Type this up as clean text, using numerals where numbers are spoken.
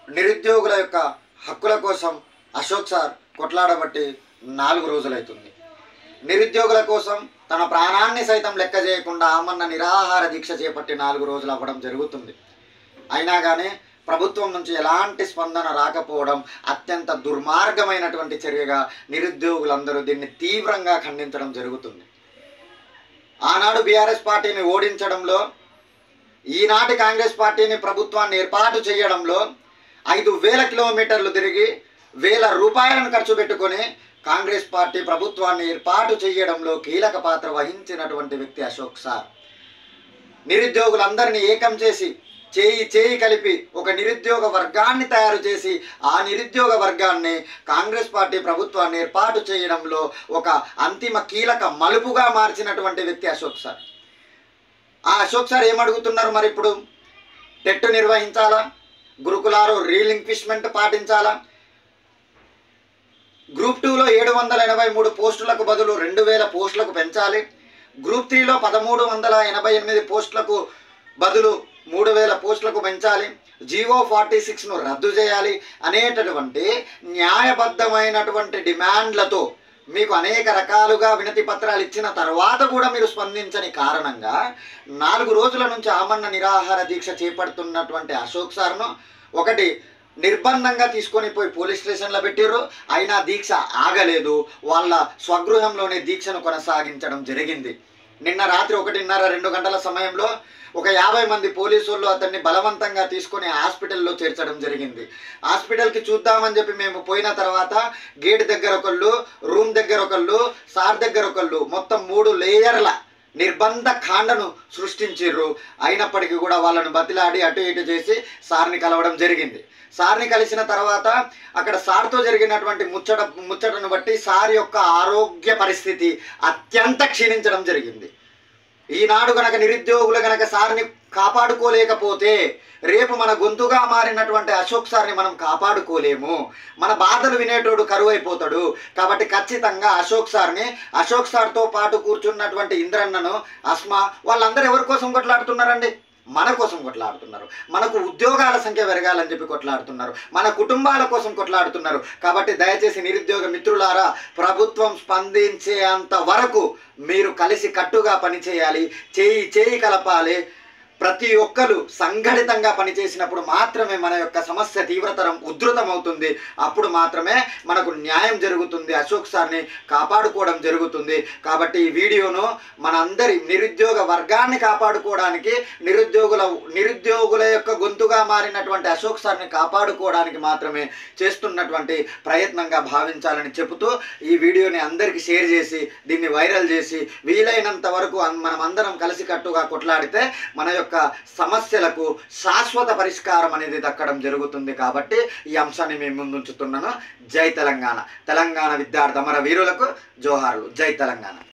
నిరుద్యోగుల యొక్క హక్కుల కోసం అశోక్ సార్ కొట్లాడబట్టి 4 రోజులైతుంది. నిరుద్యోగుల కోసం తన ప్రాణాన్ని సైతం లెక్క చేయకుండా ఆమరణ నిరాహార దీక్ష చేపట్టి 4 రోజులు అవ్వడం జరుగుతుంది. అయినా కానీ ప్రభుత్వం నుంచి ఎలాంటి స్పందన రాకపోవడం అత్యంత దుర్మార్గమైనటువంటి చర్యగా నిరుద్యోగులందరూ దీన్ని తీవ్రంగా ఖండించడం జరుగుతుంది. ఆనాడు బీఆర్ఎస్ పార్టీని ఓడించడంలో, ఈనాటి కాంగ్రెస్ పార్టీని ప్రభుత్వాన్ని ఏర్పాటు చేయడంలో 5,000 కిలోమీటర్లు తిరిగి వేల రూపాయలను ఖర్చు పెట్టుకొని కాంగ్రెస్ పార్టీ ప్రభుత్వాన్ని ఏర్పాటు చేయడంలో కీలక పాత్ర వహించినటువంటి వ్యక్తి అశోక్ సార్. నిరుద్యోగులందరినీ ఏకం చేసి చేయి కలిపి ఒక నిరుద్యోగ వర్గాన్ని తయారు చేసి ఆ నిరుద్యోగ వర్గాన్ని కాంగ్రెస్ పార్టీ ప్రభుత్వాన్ని ఏర్పాటు చేయడంలో ఒక అంతిమ కీలక మలుపుగా మార్చినటువంటి వ్యక్తి అశోక్ సార్. ఆ అశోక్ సార్ ఏమడుగుతున్నారు మరి ఇప్పుడు? టెట్ నిర్వహించాలా? గురుకులాలు రీలింక్విష్మెంట్ పాటించాలా? గ్రూప్ 2లో 783 పోస్టులకు బదులు 2,000 పోస్టులకు పెంచాలి. గ్రూప్ 3లో 1,388 పోస్టులకు బదులు 3,000 పోస్టులకు పెంచాలి. జీవో 46ను రద్దు చేయాలి అనేటటువంటి న్యాయబద్ధమైనటువంటి డిమాండ్లతో మీకు అనేక రకాలుగా వినతి పత్రాలు ఇచ్చిన తర్వాత కూడా మీరు స్పందించని కారణంగా 4 రోజుల నుంచి ఆమరణ నిరాహార దీక్ష చేపడుతున్నటువంటి అశోక్ సార్ను ఒకటి నిర్బంధంగా తీసుకొని పోయి పోలీస్ స్టేషన్లో పెట్టిర్రు. అయినా దీక్ష ఆగలేదు. వాళ్ళ స్వగృహంలోనే దీక్షను కొనసాగించడం జరిగింది. నిన్న రాత్రి 1:30-2 గంటల సమయంలో ఒక 50 మంది పోలీసులు అతన్ని బలవంతంగా తీసుకొని హాస్పిటల్లో చేర్చడం జరిగింది. హాస్పిటల్కి చూద్దామని చెప్పి మేము పోయిన తర్వాత గేట్ దగ్గర ఒకళ్ళు, రూమ్ దగ్గర ఒకళ్ళు, సార్ దగ్గర ఒకళ్ళు, మొత్తం 3 లేయర్ల నిర్బంధ కాండను సృష్టించిర్రు. అయినప్పటికీ కూడా వాళ్ళను బతిలాడి అటు ఇటు చేసి సార్ని కలవడం జరిగింది. సార్ని కలిసిన తర్వాత అక్కడ సార్తో జరిగినటువంటి ముచ్చటను బట్టి సార్ యొక్క ఆరోగ్య పరిస్థితి అత్యంత క్షీణించడం జరిగింది. ఈనాడు గనక నిరుద్యోగులు గనక సార్ని కాపాడుకోలేకపోతే రేపు మన గొంతుగా మారినటువంటి అశోక్ సార్ని మనం కాపాడుకోలేము. మన బాధలు వినేటోడు కరువు అయిపోతాడు. కాబట్టి ఖచ్చితంగా అశోక్ సార్తో పాటు కూర్చున్నటువంటి ఇంద్రన్నను, అస్మా వాళ్ళందరూ ఎవరి కోసం కొట్లాడుతున్నారండి? మన కోసం కొట్లాడుతున్నారు. మనకు ఉద్యోగాల సంఖ్య పెరగాలని చెప్పి కొట్లాడుతున్నారు. మన కుటుంబాల కోసం కొట్లాడుతున్నారు. కాబట్టి దయచేసి నిరుద్యోగ మిత్రులారా, ప్రభుత్వం స్పందించేంత వరకు మీరు కలిసి కట్టుగా పనిచేయాలి, చేయి కలపాలి. ప్రతి ఒక్కరు సంఘటితంగా పనిచేసినప్పుడు మాత్రమే మన యొక్క సమస్య తీవ్రతరం ఉధృతమవుతుంది. అప్పుడు మాత్రమే మనకు న్యాయం జరుగుతుంది, అశోక్ సార్ని కాపాడుకోవడం జరుగుతుంది. కాబట్టి ఈ వీడియోను మనందరి నిరుద్యోగ వర్గాన్ని కాపాడుకోవడానికి, నిరుద్యోగుల యొక్క గొంతుగా మారినటువంటి అశోక్ సార్ని కాపాడుకోవడానికి మాత్రమే చేస్తున్నటువంటి ప్రయత్నంగా భావించాలని చెబుతూ ఈ వీడియోని అందరికీ షేర్ చేసి దీన్ని వైరల్ చేసి వీలైనంత వరకు మనం అందరం కలిసికట్టుగా కొట్లాడితే మన యొక్క సమస్యలకు శాశ్వత పరిష్కారం అనేది దక్కడం జరుగుతుంది. కాబట్టి ఈ అంశాన్ని మేము ముందుంచుతున్నాను. జై తెలంగాణ. తెలంగాణ విద్యార్థి అమర వీరులకు జోహార్లు. జై తెలంగాణ.